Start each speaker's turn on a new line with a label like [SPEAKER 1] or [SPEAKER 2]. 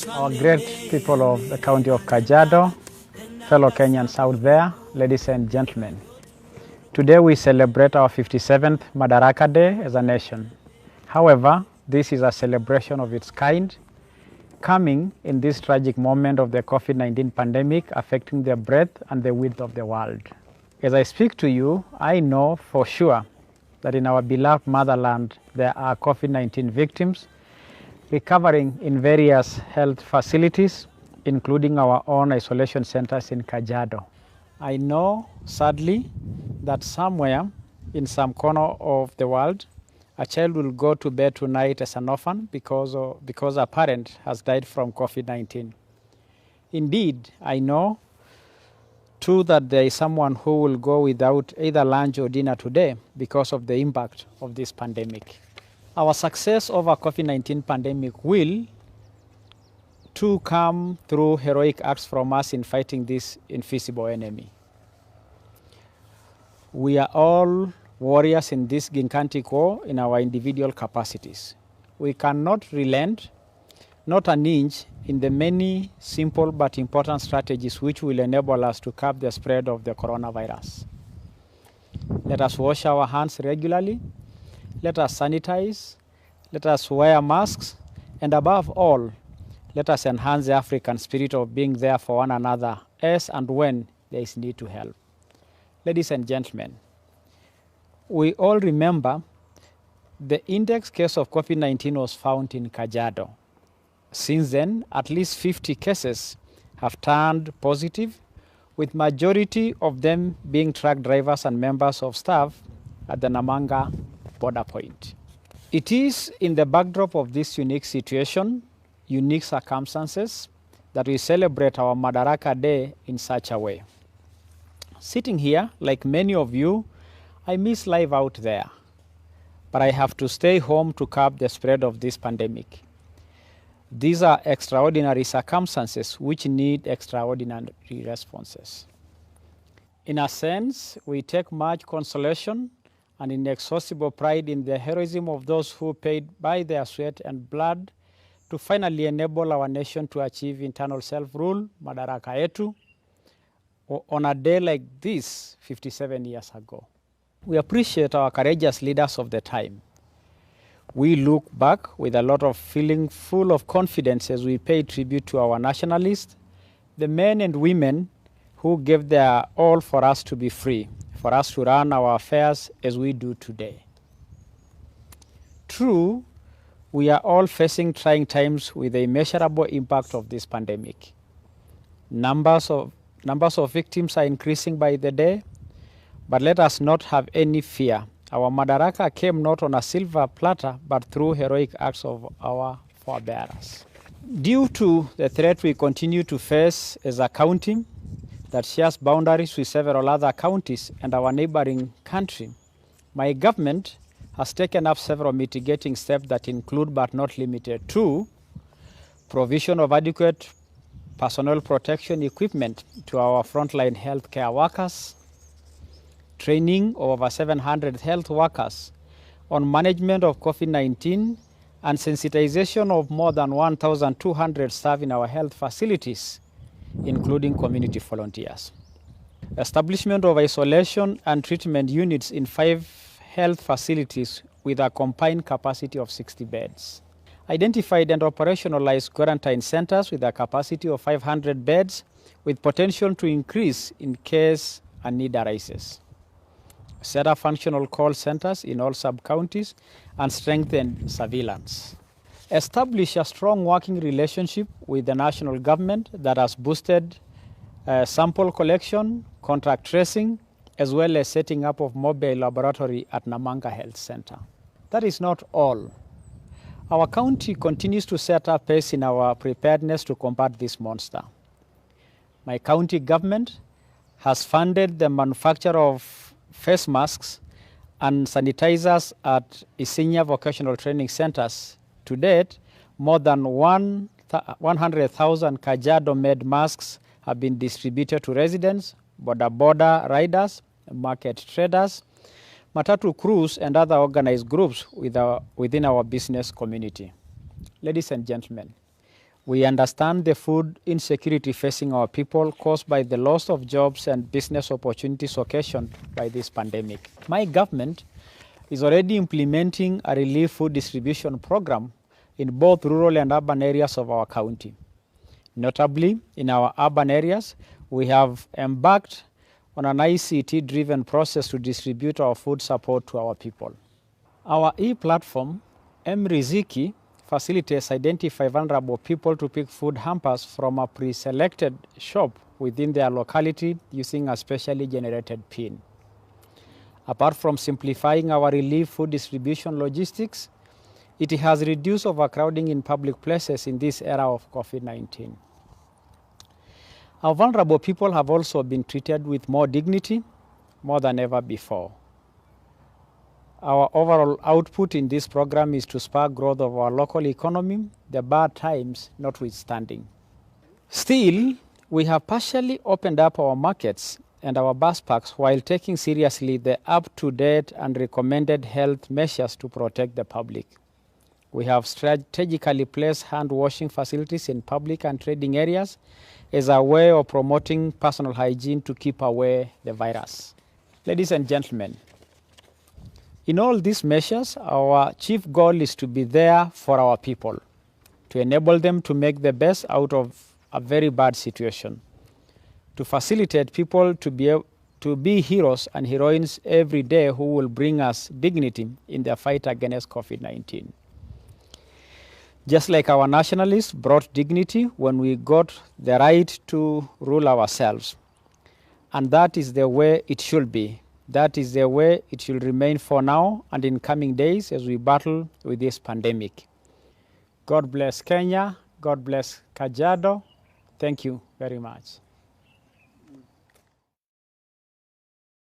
[SPEAKER 1] Our great people of the county of Kajiado, fellow Kenyans out there, ladies and gentlemen. Today we celebrate our 57th Madaraka Day as a nation. However, this is a celebration of its kind, coming in this tragic moment of the COVID-19 pandemic affecting the breadth and the width of the world. As I speak to you, I know for sure that in our beloved motherland there are COVID-19 victims recovering in various health facilities, including our own isolation centers in Kajiado. I know, sadly, that somewhere in some corner of the world, a child will go to bed tonight as an orphan because a parent has died from COVID-19. Indeed, I know too that there is someone who will go without either lunch or dinner today because of the impact of this pandemic. Our success over COVID-19 pandemic will too come through heroic acts from us in fighting this invisible enemy. We are all warriors in this gigantic war in our individual capacities. We cannot relent, not an inch, in the many simple but important strategies which will enable us to curb the spread of the coronavirus. Let us wash our hands regularly, let us sanitize, let us wear masks, and above all, let us enhance the African spirit of being there for one another as and when there is need to help. Ladies and gentlemen, we all remember the index case of COVID-19 was found in Kajiado. Since then, at least 50 cases have turned positive, with majority of them being truck drivers and members of staff at the Namanga border point. It is in the backdrop of this unique situation, unique circumstances, that we celebrate our Madaraka Day in such a way. Sitting here, like many of you, I miss life out there, but I have to stay home to curb the spread of this pandemic. These are extraordinary circumstances which need extraordinary responses. In a sense, we take much consolation and inexhaustible pride in the heroism of those who paid by their sweat and blood to finally enable our nation to achieve internal self-rule, Madaraka yetu, on a day like this 57 years ago. We appreciate our courageous leaders of the time. We look back with a lot of feeling full of confidence as we pay tribute to our nationalists, the men and women who gave their all for us to be free, for us to run our affairs as we do today. True, we are all facing trying times with the immeasurable impact of this pandemic. Numbers of victims are increasing by the day, but let us not have any fear. Our Madaraka came not on a silver platter, but through heroic acts of our forebearers. Due to the threat we continue to face as a county that shares boundaries with several other counties and our neighboring country, my government has taken up several mitigating steps that include but not limited to provision of adequate personal protection equipment to our frontline healthcare workers, training of over 700 health workers on management of COVID-19, and sensitization of more than 1,200 staff in our health facilities, including community volunteers. Establishment of isolation and treatment units in 5 health facilities with a combined capacity of 60 beds. Identified and operationalized quarantine centers with a capacity of 500 beds with potential to increase in case a need arises. Set up functional call centers in all sub-counties and strengthen surveillance. Establish a strong working relationship with the national government that has boosted sample collection, contact tracing, as well as setting up of mobile laboratory at Namanga Health Center. That is not all. Our county continues to set up pace in our preparedness to combat this monster. My county government has funded the manufacture of face masks and sanitizers at Isinya vocational training centers. To date, more than 100,000 Kajiado-made masks have been distributed to residents, border riders, market traders, matatu crews, and other organized groups within our business community. Ladies and gentlemen, we understand the food insecurity facing our people caused by the loss of jobs and business opportunities occasioned by this pandemic. My government is already implementing a relief food distribution program in both rural and urban areas of our county. Notably, in our urban areas, we have embarked on an ICT-driven process to distribute our food support to our people. Our e-platform, mRiziki, facilitates identify vulnerable people to pick food hampers from a pre-selected shop within their locality using a specially generated PIN. Apart from simplifying our relief food distribution logistics, it has reduced overcrowding in public places in this era of COVID-19. Our vulnerable people have also been treated with more dignity, more than ever before. Our overall output in this program is to spark growth of our local economy, the bad times notwithstanding. Still, we have partially opened up our markets and our bus parks while taking seriously the up-to-date and recommended health measures to protect the public. We have strategically placed hand-washing facilities in public and trading areas as a way of promoting personal hygiene to keep away the virus. Ladies and gentlemen, in all these measures, our chief goal is to be there for our people, to enable them to make the best out of a very bad situation, to facilitate people to be heroes and heroines every day who will bring us dignity in the fight against COVID-19. Just like our nationalists brought dignity when we got the right to rule ourselves. And that is the way it should be. That is the way it should remain for now and in coming days as we battle with this pandemic. God bless Kenya. God bless Kajiado. Thank you very much.